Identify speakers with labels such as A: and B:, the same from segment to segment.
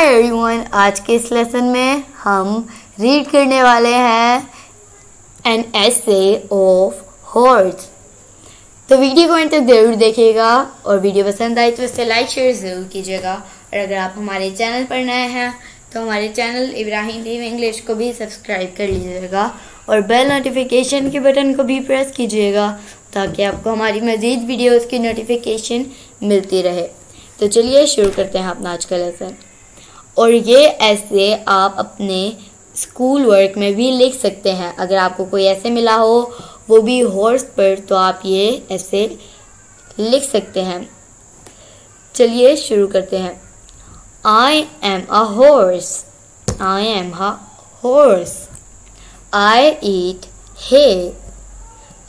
A: Everyone, आज के इस लेसन में हम रीड करने वाले हैं एन एसे ऑफ हॉर्स। तो वीडियो को अंत तक जरूर देखिएगा और वीडियो पसंद आए तो इसे लाइक शेयर जरूर कीजिएगा। और अगर आप हमारे चैनल पर नए हैं तो हमारे चैनल इब्राहिम टीम इंग्लिश को भी सब्सक्राइब कर लीजिएगा और बेल नोटिफिकेशन के बटन को भी प्रेस कीजिएगा ताकि आपको हमारी मज़ीद वीडियोस की नोटिफिकेशन मिलती रहे। तो चलिए शुरू करते हैं अपना आज का लेसन। और ये ऐसे आप अपने स्कूल वर्क में भी लिख सकते हैं। अगर आपको कोई ऐसे मिला हो वो भी हॉर्स पर, तो आप ये ऐसे लिख सकते हैं। चलिए शुरू करते हैं। I am a horse. I am a horse. I eat hay.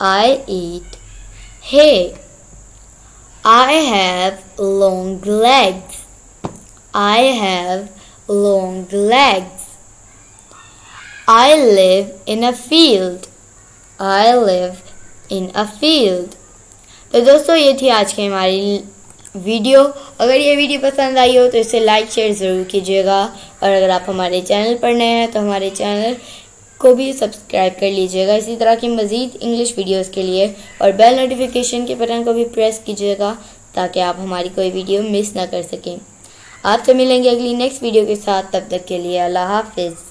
A: I eat hay. I have long legs. I have long legs. I live in a field. I live in a field. तो दोस्तों, ये थी आज की हमारी video. अगर ये video पसंद आई हो तो इसे लाइक शेयर ज़रूर कीजिएगा और अगर आप हमारे चैनल पर नए हैं तो हमारे चैनल को भी सब्सक्राइब कर लीजिएगा इसी तरह की मज़ीद इंग्लिश वीडियोस के लिए। और बेल नोटिफिकेशन के बटन को भी प्रेस कीजिएगा ताकि आप हमारी कोई वीडियो मिस ना कर सकें। आपसे मिलेंगे अगली नेक्स्ट वीडियो के साथ। तब तक के लिए अल्लाह हाफिज़।